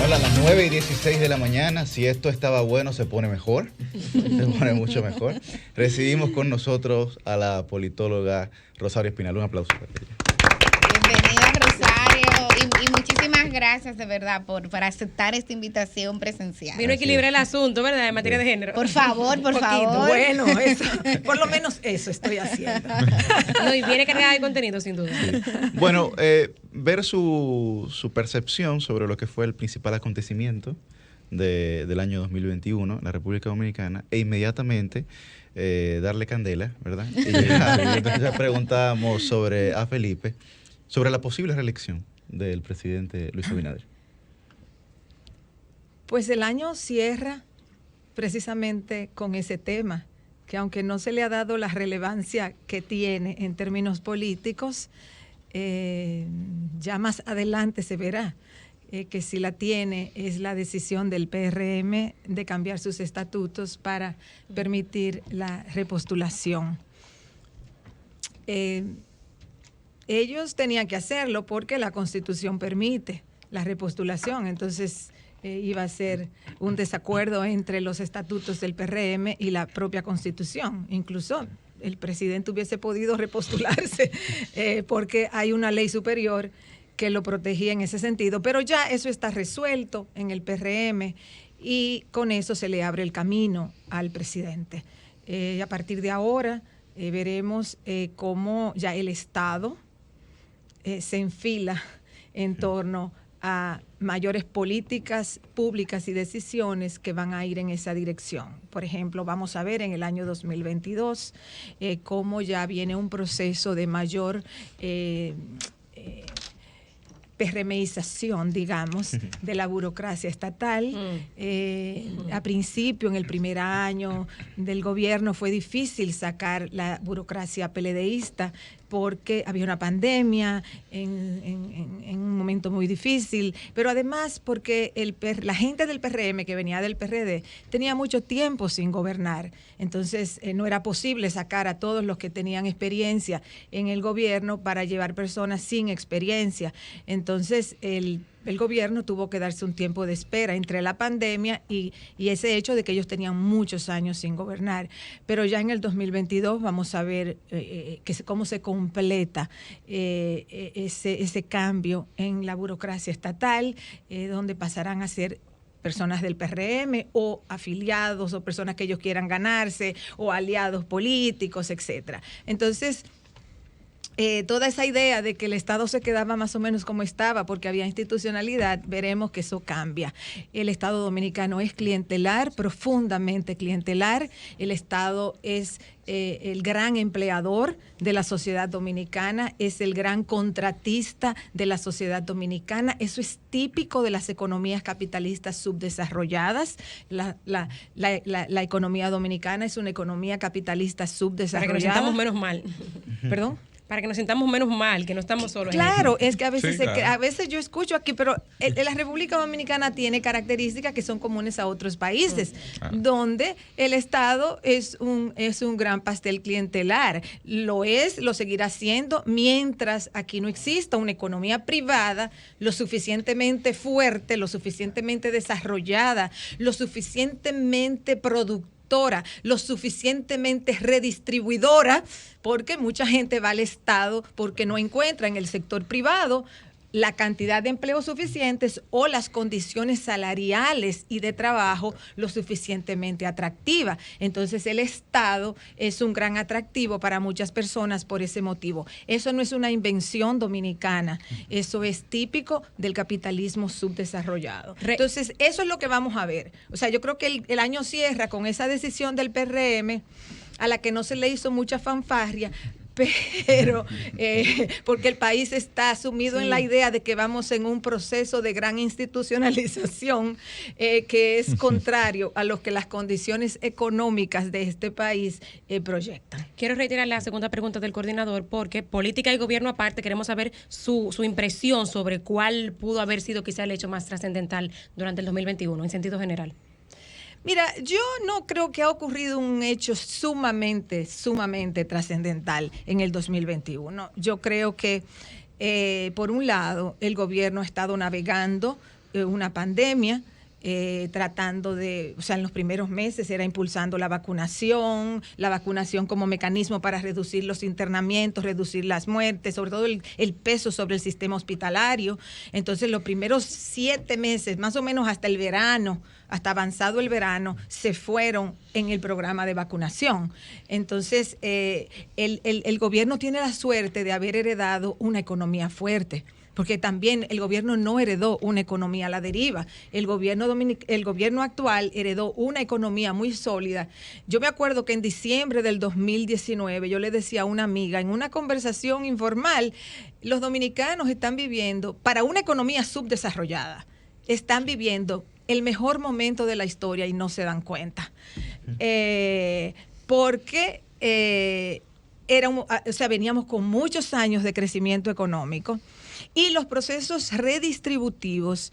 Son las 9:16 de la mañana. Si esto estaba bueno, se pone mejor. Se pone mucho mejor. Recibimos con nosotros a la politóloga Rosario Espinal. Un aplauso para ella. Bienvenida, Rosario. Y muchísimas gracias, de verdad, por aceptar esta invitación presencial. Vino a equilibrar el asunto, ¿verdad? En materia de género. Por favor, por favor. Bueno, eso, por lo menos eso estoy haciendo. No, y viene cargada de contenido, sin duda. Sí. Bueno, ver su percepción sobre lo que fue el principal acontecimiento del año 2021 en la República Dominicana e inmediatamente darle candela, ¿verdad? Y entonces preguntamos a Felipe sobre la posible reelección del presidente Luis Abinader. Pues el año cierra precisamente con ese tema, que aunque no se le ha dado la relevancia que tiene en términos políticos, ya más adelante se verá que si la tiene es la decisión del PRM de cambiar sus estatutos para permitir la repostulación. Ellos tenían que hacerlo porque la Constitución permite la repostulación, entonces iba a ser un desacuerdo entre los estatutos del PRM y la propia Constitución. Incluso el presidente hubiese podido repostularse porque hay una ley superior que lo protegía en ese sentido, pero ya eso está resuelto en el PRM y con eso se le abre el camino al presidente. A partir de ahora veremos cómo ya el Estado se enfila en torno a mayores políticas públicas y decisiones que van a ir en esa dirección. Por ejemplo, vamos a ver en el año 2022 cómo ya viene un proceso de mayor PRMización, digamos, de la burocracia estatal. A principio, en el primer año del gobierno, fue difícil sacar la burocracia PLDista porque había una pandemia en un momento muy difícil, pero además porque la gente del PRM que venía del PRD tenía mucho tiempo sin gobernar, entonces no era posible sacar a todos los que tenían experiencia en el gobierno para llevar personas sin experiencia. Entonces el gobierno tuvo que darse un tiempo de espera entre la pandemia y ese hecho de que ellos tenían muchos años sin gobernar. Pero ya en el 2022 vamos a ver cómo se completa ese cambio en la burocracia estatal, donde pasarán a ser personas del PRM o afiliados o personas que ellos quieran ganarse o aliados políticos, etcétera. Entonces, toda esa idea de que el Estado se quedaba más o menos como estaba porque había institucionalidad, veremos que eso cambia. El Estado dominicano es clientelar, profundamente clientelar. El Estado es el gran empleador de la sociedad dominicana, es el gran contratista de la sociedad dominicana. Eso es típico de las economías capitalistas subdesarrolladas. La economía dominicana es una economía capitalista subdesarrollada. Para que nos sintamos menos mal. ¿Perdón? Para que nos sintamos menos mal, que no estamos solos. Claro, es que a veces, Sí, claro. a veces yo escucho aquí, pero la República Dominicana tiene características que son comunes a otros países, donde el Estado es un gran pastel clientelar. Lo seguirá siendo mientras aquí no exista una economía privada lo suficientemente fuerte, lo suficientemente desarrollada, lo suficientemente productiva, lo suficientemente redistribuidora, porque mucha gente va al Estado porque no encuentra en el sector privado la cantidad de empleos suficientes o las condiciones salariales y de trabajo lo suficientemente atractivas. Entonces el Estado es un gran atractivo para muchas personas por ese motivo. Eso no es una invención dominicana, eso es típico del capitalismo subdesarrollado. Entonces eso es lo que vamos a ver. O sea, yo creo que el año cierra con esa decisión del PRM a la que no se le hizo mucha fanfarria, pero porque el país está sumido en la idea de que vamos en un proceso de gran institucionalización que es contrario a lo que las condiciones económicas de este país proyectan. Quiero reiterar la segunda pregunta del coordinador, porque política y gobierno aparte, queremos saber su impresión sobre cuál pudo haber sido quizá el hecho más trascendental durante el 2021, en sentido general. Mira, yo no creo que ha ocurrido un hecho sumamente trascendental en el 2021. Yo creo que, por un lado, el gobierno ha estado navegando una pandemia. Tratando de, o sea, en los primeros meses era impulsando la vacunación como mecanismo para reducir los internamientos, reducir las muertes, sobre todo el peso sobre el sistema hospitalario. Entonces, los primeros 7 meses, más o menos hasta el verano, hasta avanzado el verano, se fueron en el programa de vacunación. Entonces, el gobierno tiene la suerte de haber heredado una economía fuerte, porque también el gobierno no heredó una economía a la deriva. El gobierno actual heredó una economía muy sólida. Yo me acuerdo que en diciembre del 2019 yo le decía a una amiga en una conversación informal, los dominicanos están viviendo, para una economía subdesarrollada, están viviendo el mejor momento de la historia y no se dan cuenta. Porque veníamos con muchos años de crecimiento económico. Y los procesos redistributivos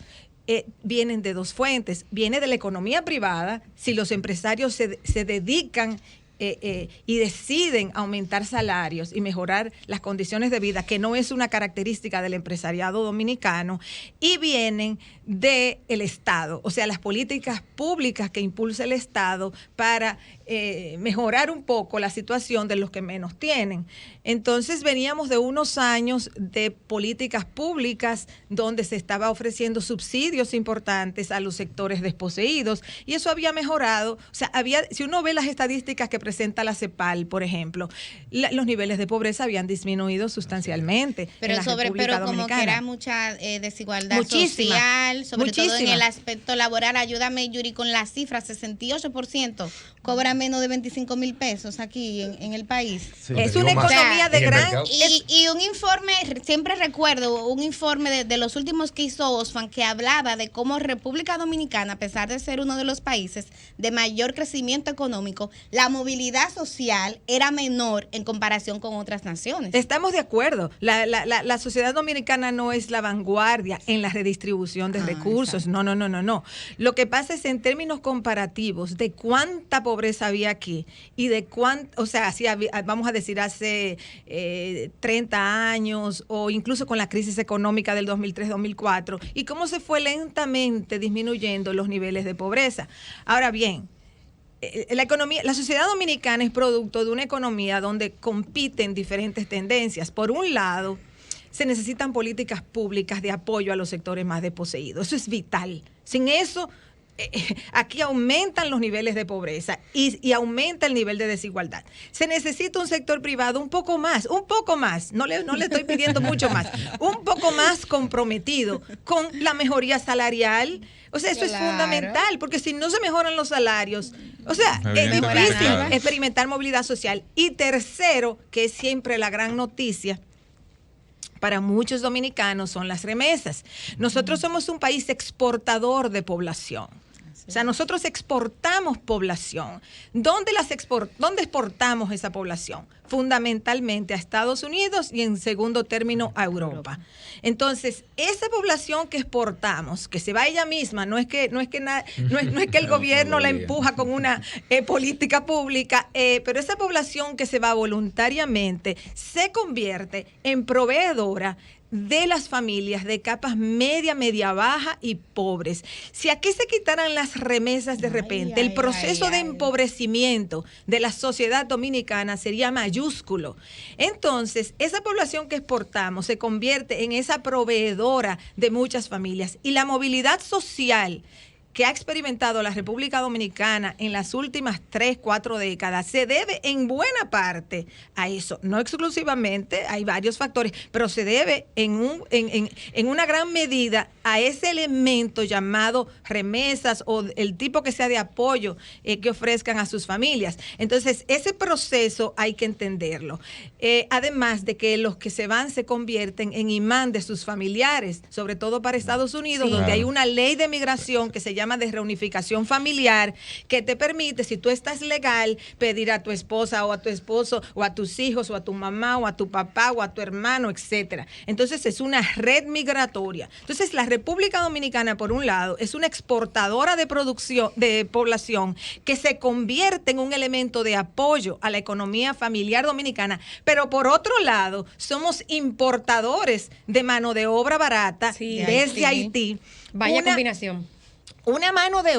vienen de 2 fuentes. Viene de la economía privada, si los empresarios se dedican y deciden aumentar salarios y mejorar las condiciones de vida, que no es una característica del empresariado dominicano, y vienen del Estado, o sea, las políticas públicas que impulsa el Estado para mejorar un poco la situación de los que menos tienen. Entonces veníamos de unos años de políticas públicas donde se estaba ofreciendo subsidios importantes a los sectores desposeídos, y eso había mejorado. O sea, si uno ve las estadísticas que presenta la CEPAL, por ejemplo, los niveles de pobreza habían disminuido sustancialmente. Pero como que era mucha desigualdad social, sobre todo en el aspecto laboral. Ayúdame, Yuri, con las cifras. 68% cobra menos de 25,000 pesos aquí en el país. Sí. Es una economía de gran... Y un informe, siempre recuerdo, un informe de los últimos que hizo Oxfam, que hablaba de cómo República Dominicana, a pesar de ser uno de los países de mayor crecimiento económico, la movilidad social era menor en comparación con otras naciones. Estamos de acuerdo. La sociedad dominicana no es la vanguardia en la redistribución de recursos. Exacto. No. Lo que pasa es en términos comparativos de cuánta pobreza había aquí y de cuánto, o sea, vamos a decir hace 30 años o incluso con la crisis económica del 2003-2004 y cómo se fue lentamente disminuyendo los niveles de pobreza. Ahora bien, la sociedad dominicana es producto de una economía donde compiten diferentes tendencias. Por un lado, se necesitan políticas públicas de apoyo a los sectores más desposeídos. Eso es vital. Sin eso, aquí aumentan los niveles de pobreza y aumenta el nivel de desigualdad. Se necesita un sector privado un poco más, no le estoy pidiendo mucho más, un poco más comprometido con la mejoría salarial. O sea, eso es fundamental, porque si no se mejoran los salarios, o sea, es difícil experimentar movilidad social. Y tercero, que es siempre la gran noticia para muchos dominicanos, son las remesas. Nosotros somos un país exportador de población. O sea, nosotros exportamos población. ¿Dónde exportamos esa población? Fundamentalmente a Estados Unidos y en segundo término a Europa. Entonces, esa población que exportamos, que se va ella misma, no es que el gobierno la empuja con una política pública, pero esa población que se va voluntariamente se convierte en proveedora de las familias de capas media, media baja y pobres. Si aquí se quitaran las remesas de repente, el proceso de empobrecimiento de la sociedad dominicana sería mayúsculo. Entonces, esa población que exportamos se convierte en esa proveedora de muchas familias, y la movilidad social que ha experimentado la República Dominicana en las últimas 3-4 décadas se debe en buena parte a eso, no exclusivamente, hay varios factores, pero se debe en una gran medida a ese elemento llamado remesas o el tipo que sea de apoyo que ofrezcan a sus familias. Entonces, ese proceso hay que entenderlo. Además de que los que se van se convierten en imán de sus familiares, sobre todo para Estados Unidos, donde hay una ley de migración que se llama llama de reunificación familiar, que te permite, si tú estás legal, pedir a tu esposa o a tu esposo o a tus hijos o a tu mamá o a tu papá o a tu hermano, etcétera. Entonces es una red migratoria. Entonces la República Dominicana, por un lado, es una exportadora de producción, de población, que se convierte en un elemento de apoyo a la economía familiar dominicana, pero por otro lado, somos importadores de mano de obra barata desde Haití. Vaya combinación. Una mano de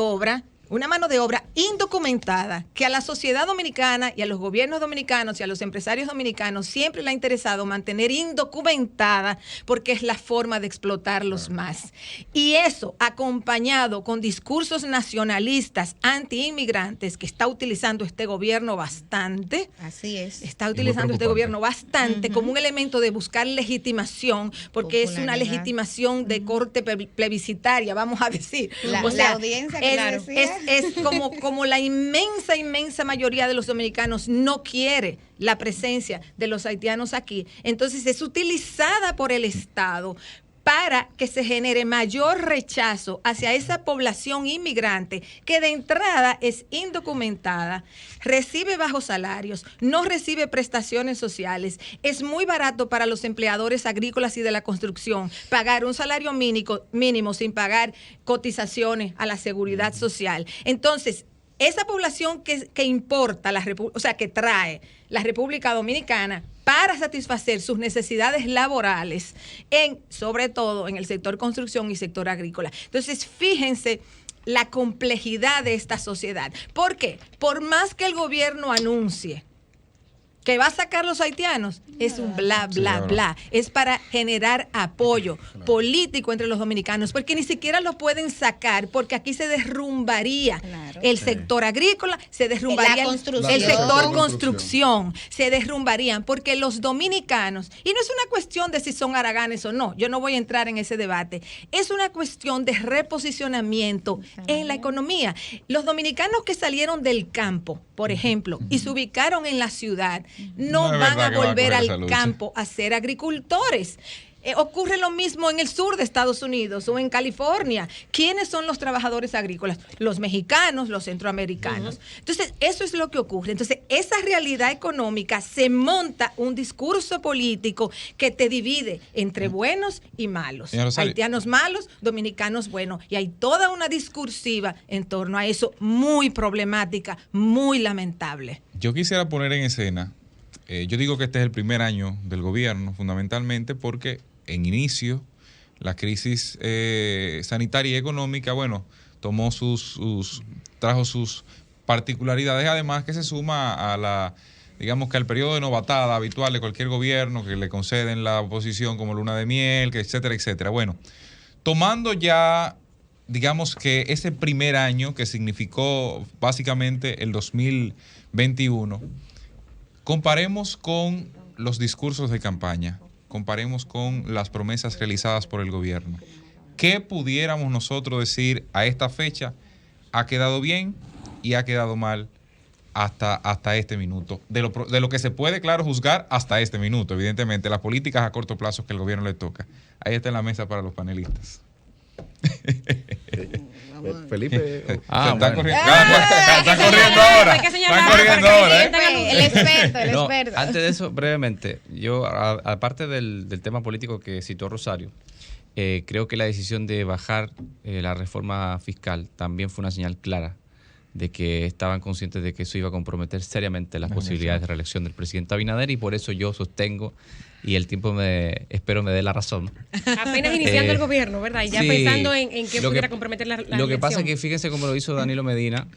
obra indocumentada que a la sociedad dominicana y a los gobiernos dominicanos y a los empresarios dominicanos siempre le ha interesado mantener indocumentada porque es la forma de explotarlos más. Y eso acompañado con discursos nacionalistas anti-inmigrantes que está utilizando este gobierno bastante. Así es. Está utilizando este gobierno bastante como un elemento de buscar legitimación, porque es una legitimación de corte plebiscitaria, vamos a decir. La audiencia, claro. Es como la inmensa mayoría de los dominicanos no quiere la presencia de los haitianos aquí. Entonces es utilizada por el Estado para que se genere mayor rechazo hacia esa población inmigrante que de entrada es indocumentada, recibe bajos salarios, no recibe prestaciones sociales. Es muy barato para los empleadores agrícolas y de la construcción pagar un salario mínimo sin pagar cotizaciones a la seguridad social. Entonces, esa población que importa, que trae la República Dominicana para satisfacer sus necesidades laborales, sobre todo en el sector construcción y sector agrícola. Entonces, fíjense la complejidad de esta sociedad. ¿Por qué? Por más que el gobierno anuncie que va a sacar los haitianos, es un bla, bla. Es para generar apoyo político entre los dominicanos, porque ni siquiera lo pueden sacar, porque aquí se derrumbaría el sector agrícola, se derrumbaría el sector construcción, se derrumbarían, porque los dominicanos, y no es una cuestión de si son haraganes o no, yo no voy a entrar en ese debate, es una cuestión de reposicionamiento en la economía. Los dominicanos que salieron del campo, por ejemplo, y se ubicaron en la ciudad, no van a volver al campo a ser agricultores. Ocurre lo mismo en el sur de Estados Unidos o en California. ¿Quiénes son los trabajadores agrícolas? Los mexicanos, los centroamericanos. Entonces, eso es lo que ocurre. Entonces, esa realidad económica se monta un discurso político que te divide entre buenos y malos. Haitianos malos, dominicanos buenos. Y hay toda una discursiva en torno a eso muy problemática, muy lamentable. Yo quisiera poner en escena, yo digo que este es el primer año del gobierno, fundamentalmente porque en inicio la crisis sanitaria y económica, trajo sus particularidades, además que se suma a digamos que al periodo de novatada habitual de cualquier gobierno que le conceden la oposición como luna de miel, que etcétera, etcétera. Bueno, tomando ya, digamos que ese primer año que significó básicamente el 2021, comparemos con los discursos de campaña, comparemos con las promesas realizadas por el gobierno. ¿Qué pudiéramos nosotros decir a esta fecha? ¿Ha quedado bien y ha quedado mal hasta este minuto? De lo que se puede, claro, juzgar hasta este minuto. Evidentemente, las políticas a corto plazo que el gobierno le toca. Ahí está en la mesa para los panelistas. Felipe. Están corriendo ahora. Están corriendo ahora. El experto. Antes de eso, brevemente, yo, aparte del tema político que citó Rosario, creo que la decisión de bajar la reforma fiscal también fue una señal clara de que estaban conscientes de que eso iba a comprometer seriamente las posibilidades de reelección del presidente Abinader, y por eso yo sostengo, y el tiempo espero me dé la razón. Apenas iniciando el gobierno, ¿verdad? Y ya sí, pensando en qué pudiera comprometer la Lo que pasa es que fíjense cómo lo hizo Danilo Medina,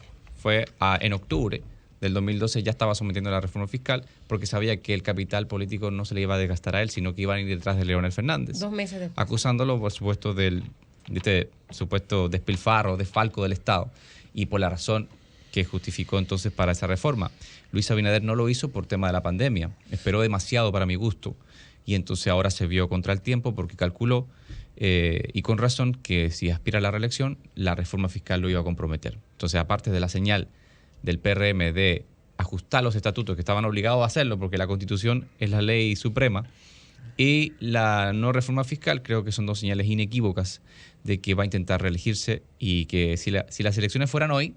fue en octubre del 2012 ya estaba sometiendo la reforma fiscal porque sabía que el capital político no se le iba a desgastar a él, sino que iban a ir detrás de Leonel Fernández. 2 meses después. Acusándolo, por supuesto, del supuesto despilfarro, desfalco del Estado, y por la razón que justificó entonces para esa reforma. Luis Abinader no lo hizo por tema de la pandemia, esperó demasiado para mi gusto, y entonces ahora se vio contra el tiempo porque calculó, y con razón, que si aspira a la reelección, la reforma fiscal lo iba a comprometer. Entonces, aparte de la señal del PRM de ajustar los estatutos, que estaban obligados a hacerlo porque la Constitución es la ley suprema, y la no reforma fiscal, creo que son dos señales inequívocas de que va a intentar reelegirse y que si las elecciones fueran hoy,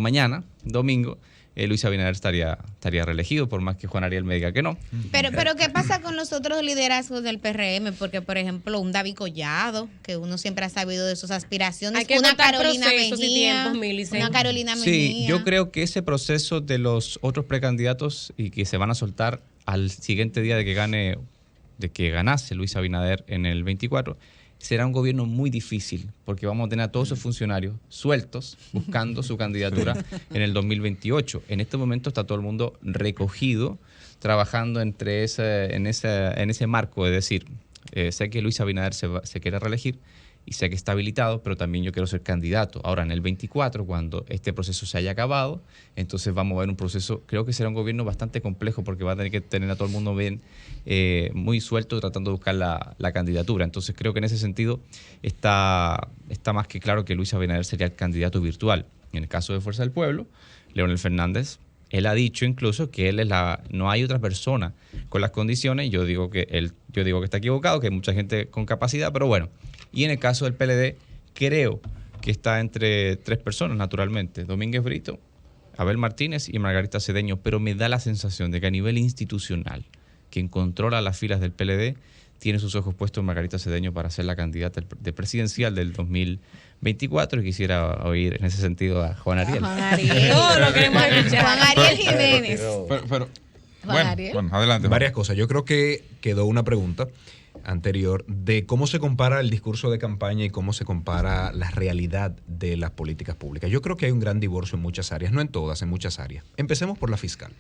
mañana, domingo, Luis Abinader estaría reelegido, por más que Juan Ariel me diga que no. Pero ¿qué pasa con los otros liderazgos del PRM? Porque, por ejemplo, un David Collado, que uno siempre ha sabido de sus aspiraciones, Hay que una contar Carolina procesos y Mejía, tiempos, Milicen. una Carolina Mejía. Sí, yo creo que ese proceso de los otros precandidatos y que se van a soltar al siguiente día de que ganase Luis Abinader en el 24, será un gobierno muy difícil, porque vamos a tener a todos esos funcionarios sueltos buscando su candidatura en el 2028. En este momento está todo el mundo recogido, trabajando en ese marco, es decir, sé que Luis Abinader se quiere reelegir y sé que está habilitado, pero también yo quiero ser candidato. Ahora, en el 24, cuando este proceso se haya acabado, entonces vamos a ver un proceso, creo que será un gobierno bastante complejo, porque va a tener que tener a todo el mundo bien, muy suelto, tratando de buscar la candidatura. Entonces creo que en ese sentido está más que claro que Luis Abinader sería el candidato virtual. En el caso de Fuerza del Pueblo, Leonel Fernández, él ha dicho incluso que no hay otra persona con las condiciones. Yo digo que está equivocado, que hay mucha gente con capacidad, pero bueno. Y en el caso del PLD, creo que está entre tres personas, naturalmente: Domínguez Brito, Abel Martínez y Margarita Cedeño. Pero me da la sensación de que a nivel institucional, quien controla las filas del PLD tiene sus ojos puestos en Margarita Cedeño para ser la candidata de presidencial del 2024, y quisiera oír en ese sentido a Juan Ariel. Juan Ariel. No, lo queremos escuchar. Juan Ariel Jiménez. Pero Ariel. bueno, adelante. Varias cosas. Yo creo que quedó una pregunta anterior de cómo se compara el discurso de campaña y cómo se compara la realidad de las políticas públicas. Yo creo que hay un gran divorcio en muchas áreas, no en todas, en muchas áreas. Empecemos por la fiscal.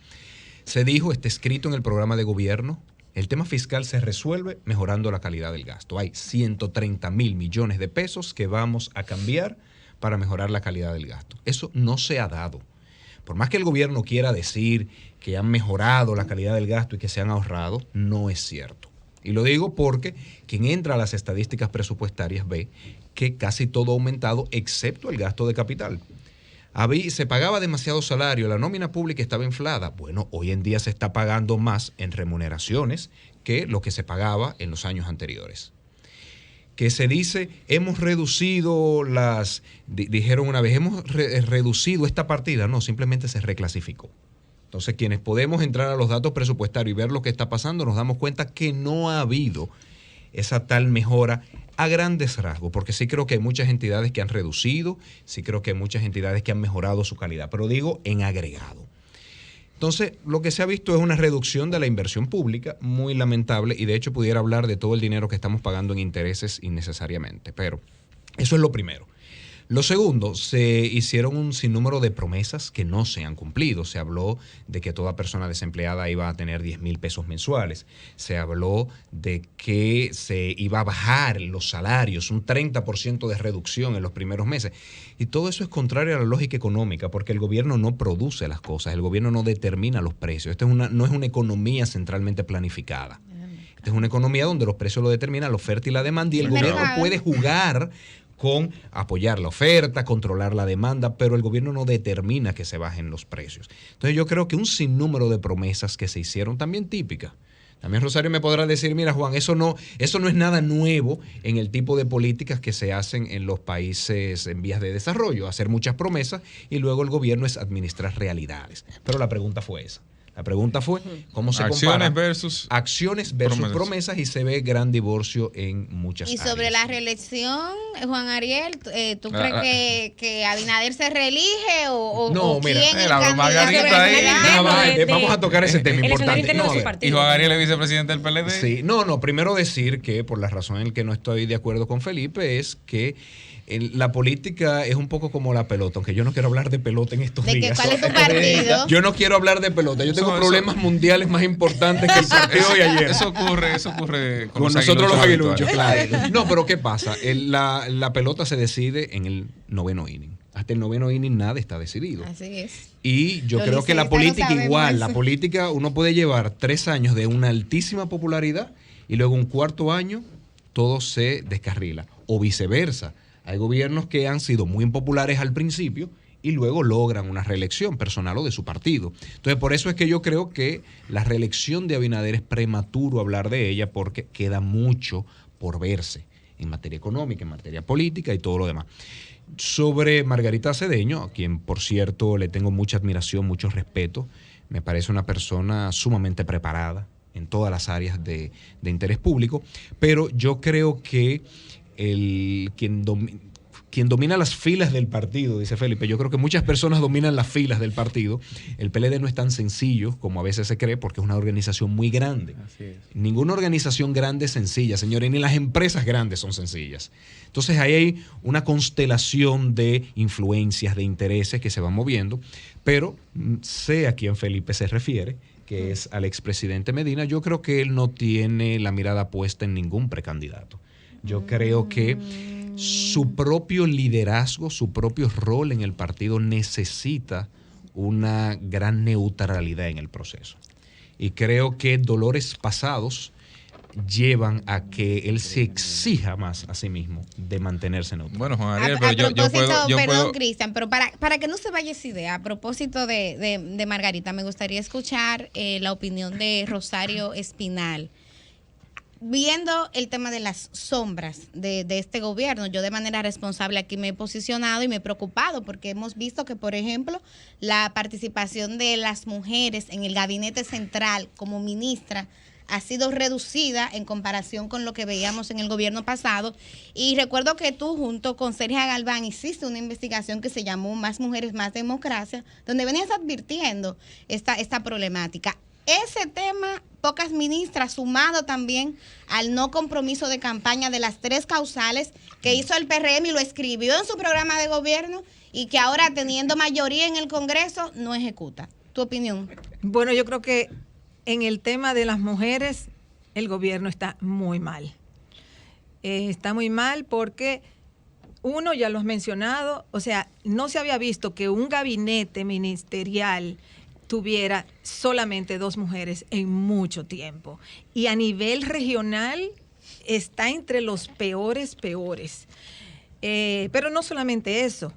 Se dijo, está escrito en el programa de gobierno, el tema fiscal se resuelve mejorando la calidad del gasto. Hay 130,000 millones de pesos que vamos a cambiar para mejorar la calidad del gasto. Eso no se ha dado. Por más que el gobierno quiera decir que han mejorado la calidad del gasto y que se han ahorrado, no es cierto. Y lo digo porque quien entra a las estadísticas presupuestarias ve que casi todo ha aumentado excepto el gasto de capital. Se pagaba demasiado salario, la nómina pública estaba inflada. Bueno, hoy en día se está pagando más en remuneraciones que lo que se pagaba en los años anteriores. Que se dice, hemos reducido dijeron una vez, hemos reducido esta partida. No, simplemente se reclasificó. Entonces, quienes podemos entrar a los datos presupuestarios y ver lo que está pasando, nos damos cuenta que no ha habido esa tal mejora a grandes rasgos, porque sí creo que hay muchas entidades que han reducido, sí creo que hay muchas entidades que han mejorado su calidad, pero digo en agregado. Entonces, lo que se ha visto es una reducción de la inversión pública muy lamentable, y de hecho pudiera hablar de todo el dinero que estamos pagando en intereses innecesariamente, pero eso es lo primero. Lo segundo, se hicieron un sinnúmero de promesas que no se han cumplido. Se habló de que toda persona desempleada iba a tener 10,000 pesos mensuales. Se habló de que se iba a bajar los salarios, un 30% de reducción en los primeros meses. Y todo eso es contrario a la lógica económica, porque el gobierno no produce las cosas, el gobierno no determina los precios. Esta no es una economía centralmente planificada. Esta es una economía donde los precios lo determina la oferta y la demanda, y el gobierno puede jugar con apoyar la oferta, controlar la demanda, pero el gobierno no determina que se bajen los precios. Entonces yo creo que un sinnúmero de promesas que se hicieron, también típicas. También Rosario me podrá decir, mira Juan, eso no es nada nuevo en el tipo de políticas que se hacen en los países en vías de desarrollo, hacer muchas promesas y luego el gobierno es administrar realidades. Pero la pregunta fue esa. La pregunta fue cómo se compara acciones versus promesas, y se ve gran divorcio en muchas áreas. Y sobre la reelección, Juan Ariel, ¿tú crees que Abinader se reelige o no? Quién Mira, el candidato? vamos a tocar ese tema importante. Y Juan Ariel es vicepresidente del PLD. Sí, primero decir que por la razón en que no estoy de acuerdo con Felipe es que la política es un poco como la pelota, aunque yo no quiero hablar de pelota en estos días. ¿Cuál es tu partido? Yo no quiero hablar de pelota. Yo tengo problemas mundiales más importantes que el partido de ayer. Eso ocurre con nosotros los aguiluchos, claro. No, pero ¿qué pasa? La pelota se decide en el 9º inning. Hasta el 9º inning nada está decidido. Así es. Y yo creo que la política igual. La política, uno puede llevar 3 años de una altísima popularidad y luego un 4º año todo se descarrila. O viceversa. Hay gobiernos que han sido muy impopulares al principio y luego logran una reelección personal o de su partido. Entonces, por eso es que yo creo que la reelección de Abinader es prematuro hablar de ella porque queda mucho por verse en materia económica, en materia política y todo lo demás. Sobre Margarita Cedeño, a quien por cierto le tengo mucha admiración, mucho respeto, me parece una persona sumamente preparada en todas las áreas de interés público, pero yo creo que quien domina las filas del partido, dice Felipe, yo creo que muchas personas dominan las filas del partido. El PLD no es tan sencillo como a veces se cree porque es una organización muy grande. Así es. Ninguna organización grande es sencilla, señores, ni las empresas grandes son sencillas. Entonces ahí hay una constelación de influencias, de intereses que se van moviendo, pero sé a quién Felipe se refiere, que es al expresidente Medina. Yo creo que él no tiene la mirada puesta en ningún precandidato. Yo creo que su propio liderazgo, su propio rol en el partido necesita una gran neutralidad en el proceso. Y creo que dolores pasados llevan a que él se exija más a sí mismo de mantenerse neutral. Bueno, Juan Ariel, A pero yo propósito, puedo... perdón, Cristian, pero para que no se vaya esa idea, a propósito de Margarita, me gustaría escuchar la opinión de Rosario Espinal. Viendo el tema de las sombras de este gobierno, yo de manera responsable aquí me he posicionado y me he preocupado porque hemos visto que, por ejemplo, la participación de las mujeres en el gabinete central como ministra ha sido reducida en comparación con lo que veíamos en el gobierno pasado. Y recuerdo que tú, junto con Sergia Galván, hiciste una investigación que se llamó Más Mujeres, Más Democracia, donde venías advirtiendo esta problemática. Ese tema, pocas ministras, sumado también al no compromiso de campaña de las 3 causales que hizo el PRM y lo escribió en su programa de gobierno y que ahora, teniendo mayoría en el Congreso, no ejecuta. ¿Tu opinión? Bueno, yo creo que en el tema de las mujeres, el gobierno está muy mal. Está muy mal porque, uno, ya lo has mencionado, o sea, no se había visto que un gabinete ministerial tuviera solamente 2 mujeres en mucho tiempo. Y a nivel regional está entre los peores. Pero no solamente eso.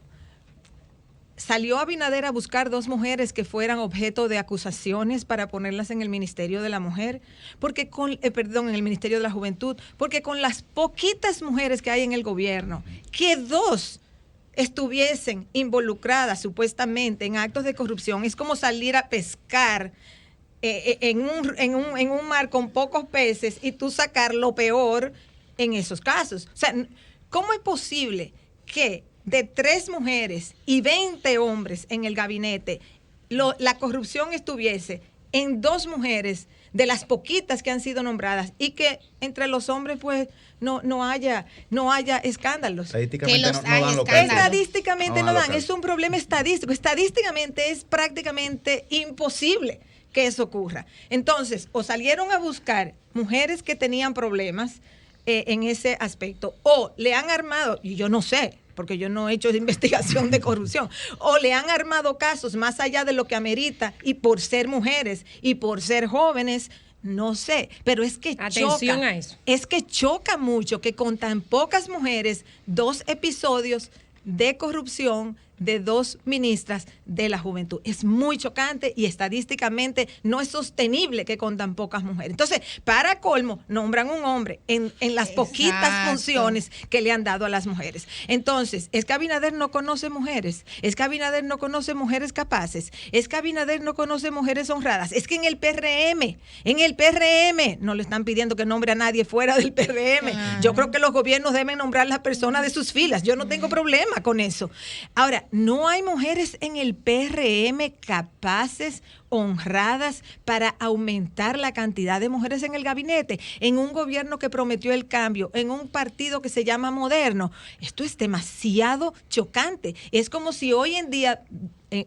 Salió Abinader a buscar 2 mujeres que fueran objeto de acusaciones para ponerlas en el Ministerio de la Mujer, porque en el Ministerio de la Juventud, porque con las poquitas mujeres que hay en el gobierno, que 2 estuviesen involucradas supuestamente en actos de corrupción, es como salir a pescar en un mar con pocos peces y tú sacar lo peor en esos casos. O sea, ¿cómo es posible que de 3 mujeres y 20 hombres en el gabinete la corrupción estuviese en 2 mujeres de las poquitas que han sido nombradas y que entre los hombres pues no haya escándalos? Estadísticamente no dan los escándalos. casos. Estadísticamente no los dan, casos. es un problema estadístico. Estadísticamente es prácticamente imposible que eso ocurra. Entonces, o salieron a buscar mujeres que tenían problemas en ese aspecto, o le han armado, y yo no sé, porque yo no he hecho investigación de corrupción, o le han armado casos más allá de lo que amerita, y por ser mujeres y por ser jóvenes, no sé, pero es que Atención a eso. Es que choca mucho que con tan pocas mujeres, 2 episodios de corrupción de 2 ministras de la juventud. Es muy chocante y estadísticamente no es sostenible que con tan pocas mujeres. Entonces, para colmo, nombran un hombre en las poquitas Exacto. funciones que le han dado a las mujeres. Entonces, ¿es que Abinader no conoce mujeres? ¿Es que Abinader no conoce mujeres capaces? ¿Es que Abinader no conoce mujeres honradas? Es que en el PRM no le están pidiendo que nombre a nadie fuera del PRM. Yo creo que los gobiernos deben nombrar a las personas de sus filas. Yo no tengo problema con eso. Ahora, no hay mujeres en el PRM capaces, honradas, para aumentar la cantidad de mujeres en el gabinete, en un gobierno que prometió el cambio, en un partido que se llama Moderno. Esto es demasiado chocante. Es como si hoy en día,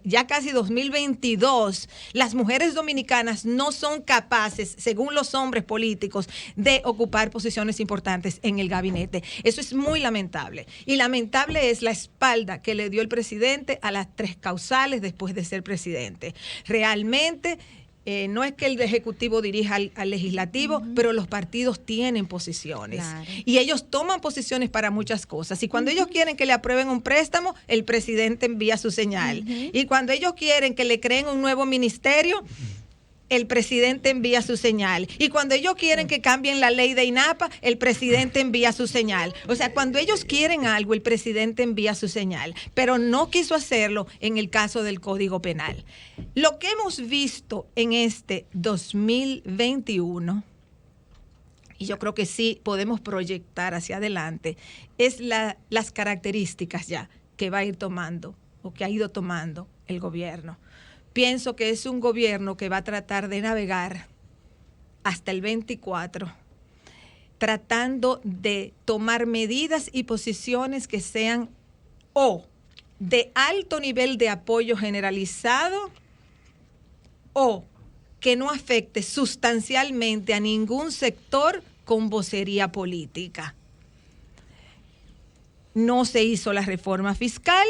ya casi 2022, las mujeres dominicanas no son capaces, según los hombres políticos, de ocupar posiciones importantes en el gabinete. Eso es muy lamentable. Y lamentable es la espalda que le dio el presidente a las 3 causales después de ser presidente. Realmente no es que el Ejecutivo dirija al Legislativo, pero los partidos tienen posiciones. Claro. Y ellos toman posiciones para muchas cosas. Y cuando ellos quieren que le aprueben un préstamo, el presidente envía su señal. Y cuando ellos quieren que le creen un nuevo ministerio, el presidente envía su señal. Y cuando ellos quieren que cambien la ley de INAPA, el presidente envía su señal. O sea, cuando ellos quieren algo, el presidente envía su señal. Pero no quiso hacerlo en el caso del Código Penal. Lo que hemos visto en este 2021, y yo creo que sí podemos proyectar hacia adelante, es las características ya que va a ir tomando o que ha ido tomando el gobierno. Pienso que es un gobierno que va a tratar de navegar hasta el 24, tratando de tomar medidas y posiciones que sean o de alto nivel de apoyo generalizado o que no afecte sustancialmente a ningún sector con vocería política. No se hizo la reforma fiscal,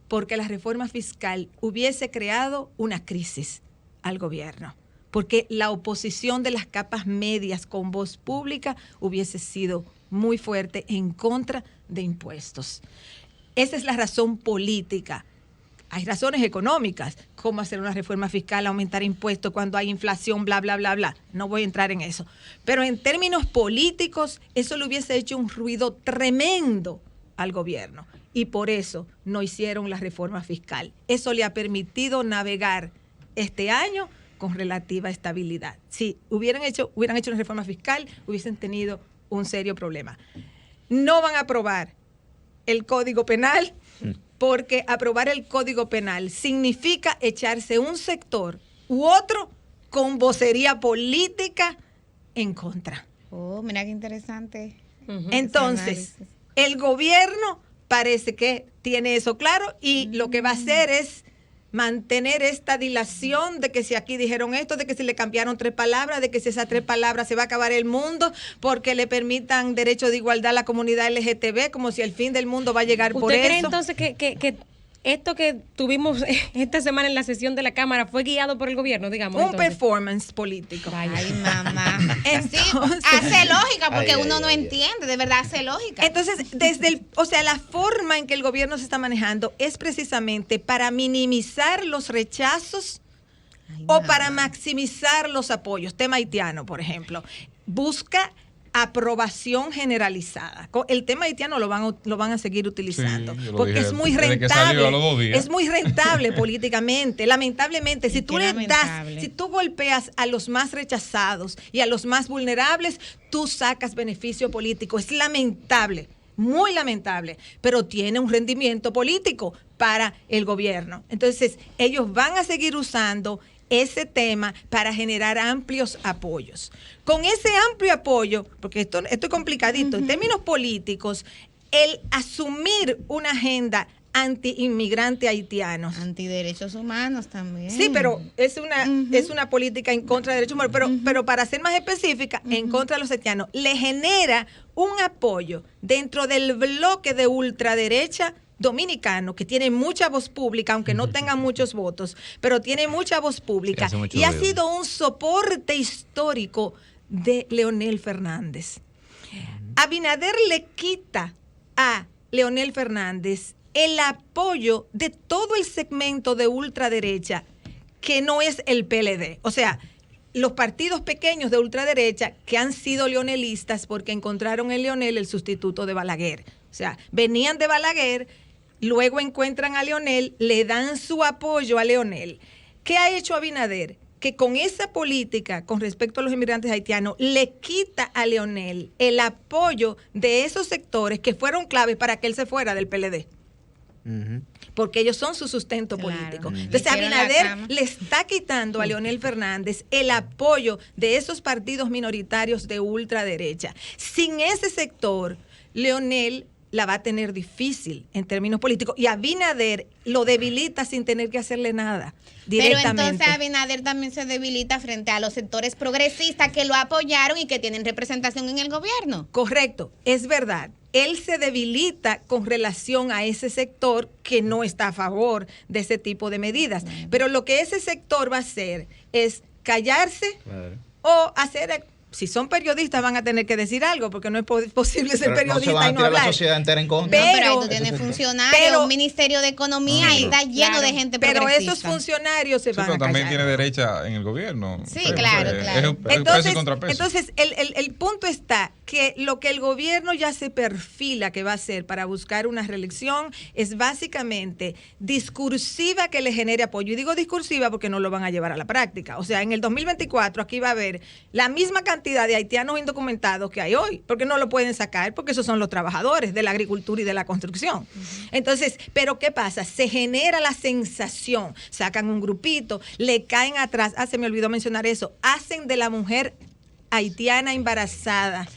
porque la reforma fiscal hubiese creado una crisis al gobierno, porque la oposición de las capas medias con voz pública hubiese sido muy fuerte en contra de impuestos. Esa es la razón política. Hay razones económicas, cómo hacer una reforma fiscal, aumentar impuestos cuando hay inflación, bla, bla, bla, bla. No voy a entrar en eso. Pero en términos políticos, eso le hubiese hecho un ruido tremendo al gobierno. Y por eso no hicieron la reforma fiscal. Eso le ha permitido navegar este año con relativa estabilidad. Si hubieran hecho una reforma fiscal, hubiesen tenido un serio problema. No van a aprobar el Código Penal, porque aprobar el Código Penal significa echarse un sector u otro con vocería política en contra. Oh, mira qué interesante. Entonces, el gobierno parece que tiene eso claro y lo que va a hacer es mantener esta dilación de que si aquí dijeron esto, de que si le cambiaron 3 palabras, de que si esas 3 palabras se va a acabar el mundo porque le permitan derecho de igualdad a la comunidad LGTB, como si el fin del mundo va a llegar por eso. ¿Usted cree entonces que esto que tuvimos esta semana en la sesión de la Cámara fue guiado por el gobierno, digamos? Un performance político. Ay, mamá. Entonces, Sí, hace lógica, porque Ay, uno ay, no ay. entiende, de verdad hace lógica. Entonces, la forma en que el gobierno se está manejando es precisamente para minimizar los rechazos o para maximizar los apoyos. Tema haitiano, por ejemplo. Busca aprobación generalizada. El tema haitiano lo van a seguir utilizando, Sí, yo lo porque dije es muy desde que salió rentable. a los 2 días. Es muy rentable políticamente. Lamentablemente, si tú Qué le das, lamentable. si tú golpeas a los más rechazados y a los más vulnerables, tú sacas beneficio político. Es lamentable, muy lamentable, pero tiene un rendimiento político para el gobierno. Entonces, ellos van a seguir usando ese tema para generar amplios apoyos. Con ese amplio apoyo, porque esto es complicadito, en términos políticos, el asumir una agenda anti-inmigrante haitianos. Antiderechos humanos también. Sí, pero es una política en contra de derechos humanos, pero para ser más específica, en contra de los haitianos, le genera un apoyo dentro del bloque de ultraderecha dominicano, que tiene mucha voz pública, aunque no tenga muchos votos, pero tiene mucha voz pública, Sí, hace mucho y ha ruido. sido un soporte histórico de Leonel Fernández. Abinader le quita a Leonel Fernández el apoyo de todo el segmento de ultraderecha que no es el PLD. O sea, los partidos pequeños de ultraderecha que han sido leonelistas porque encontraron en Leonel el sustituto de Balaguer. O sea, venían de Balaguer, luego encuentran a Leonel, le dan su apoyo a Leonel. ¿Qué ha hecho Abinader? Que con esa política con respecto a los inmigrantes haitianos le quita a Leonel el apoyo de esos sectores que fueron claves para que él se fuera del PLD. Porque ellos son su sustento Claro. político. Le Entonces hicieron la Abinader cama. le está quitando a Leonel Fernández el apoyo de esos partidos minoritarios de ultraderecha. Sin ese sector, Leonel la va a tener difícil en términos políticos y Abinader lo debilita sin tener que hacerle nada Pero directamente. entonces Abinader también se debilita frente a los sectores progresistas que lo apoyaron y que tienen representación en el gobierno. Correcto, es verdad. Él se debilita con relación a ese sector que no está a favor de ese tipo de medidas. Pero lo que ese sector va a hacer es callarse o hacer... Si son periodistas van a tener que decir algo porque no es posible ser periodista y no hablar. La sociedad entera en contra. Pero ahí tú tienes funcionarios, un ministerio de economía y está lleno de gente pero progresista. esos funcionarios se van a callar. También tiene derecha en el gobierno. Sí, claro. Es un peso y contrapeso. Entonces el punto está que lo que el gobierno ya se perfila que va a hacer para buscar una reelección es básicamente discursiva que le genere apoyo. Y digo discursiva porque no lo van a llevar a la práctica. O sea, en el 2024 aquí va a haber la misma cantidad de haitianos indocumentados que hay hoy, porque no lo pueden sacar, porque esos son los trabajadores de la agricultura y de la construcción. Entonces, ¿pero qué pasa? Se genera la sensación, sacan un grupito, le caen atrás, se me olvidó mencionar eso, hacen de la mujer haitiana embarazada,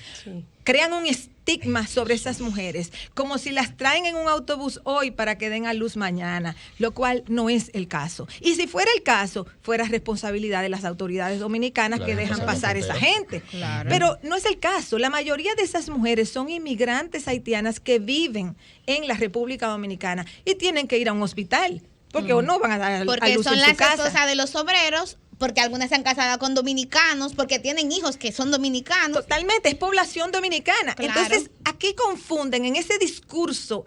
crean un estigma sobre esas mujeres, como si las traen en un autobús hoy para que den a luz mañana, lo cual no es el caso. Y si fuera el caso, fuera responsabilidad de las autoridades dominicanas que dejan pasar esa gente. Claro. Pero no es el caso. La mayoría de esas mujeres son inmigrantes haitianas que viven en la República Dominicana y tienen que ir a un hospital, porque o no van a dar a luz porque son en su las casa. esposas de los obreros, porque algunas se han casado con dominicanos, porque tienen hijos que son dominicanos. Totalmente, es población dominicana. Claro. Entonces, aquí confunden en ese discurso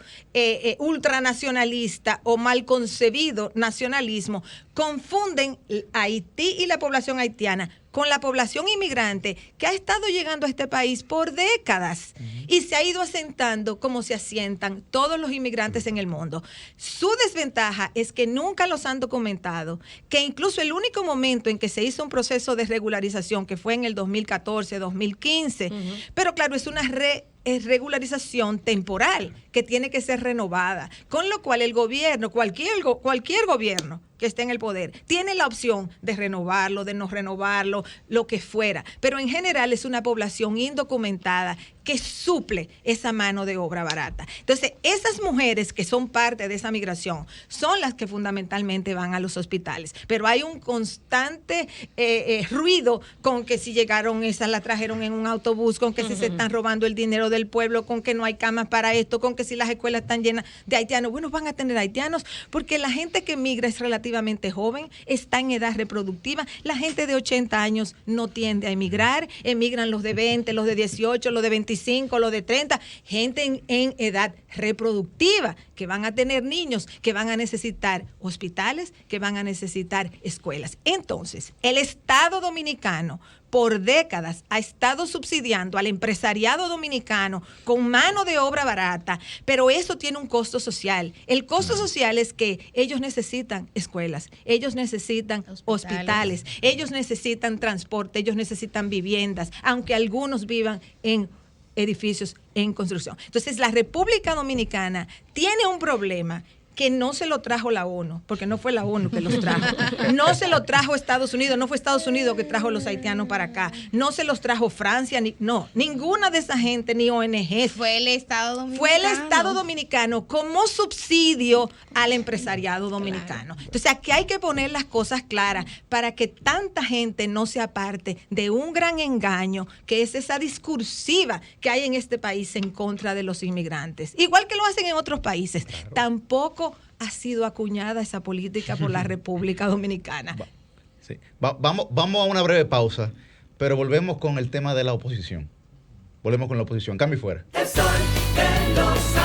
ultranacionalista o mal concebido nacionalismo, confunden Haití y la población haitiana con la población inmigrante que ha estado llegando a este país por décadas y se ha ido asentando como se asientan todos los inmigrantes en el mundo. Su desventaja es que nunca los han documentado, que incluso el único momento en que se hizo un proceso de regularización, que fue en el 2014, 2015, pero claro, es una regularización temporal que tiene que ser renovada, con lo cual el gobierno, cualquier gobierno que esté en el poder, tiene la opción de renovarlo, de no renovarlo, lo que fuera, pero en general es una población indocumentada que suple esa mano de obra barata. Entonces, esas mujeres que son parte de esa migración son las que fundamentalmente van a los hospitales, pero hay un constante ruido con que si llegaron esas, la trajeron en un autobús, con que se están robando el dinero del pueblo, con que no hay camas para esto, con que si las escuelas están llenas de haitianos. Bueno, van a tener haitianos porque la gente que migra es relativamente joven, está en edad reproductiva. La gente de 80 años no tiende a emigrar, emigran los de 20, los de 18, los de 25, los de 30, gente en edad reproductiva que van a tener niños, que van a necesitar hospitales, que van a necesitar escuelas. Entonces, el Estado dominicano por décadas ha estado subsidiando al empresariado dominicano con mano de obra barata, pero eso tiene un costo social. El costo social es que ellos necesitan escuelas, ellos necesitan hospitales, ellos necesitan transporte, ellos necesitan viviendas, aunque algunos vivan en edificios en construcción. Entonces, la República Dominicana tiene un problema que no se lo trajo la ONU, porque no fue la ONU que los trajo. No se lo trajo Estados Unidos, no fue Estados Unidos que trajo a los haitianos para acá. No se los trajo Francia, ninguna de esa gente, ni ONG. Fue el Estado Dominicano. Fue el Estado Dominicano como subsidio al empresariado dominicano. Claro. Entonces, aquí hay que poner las cosas claras para que tanta gente no se aparte de un gran engaño, que es esa discursiva que hay en este país en contra de los inmigrantes. Igual que lo hacen en otros países. Claro. Tampoco ha sido acuñada esa política por la República Dominicana. Sí. Vamos a una breve pausa, pero volvemos con el tema de la oposición. Volvemos con la oposición. Cambio y fuera. El sol de los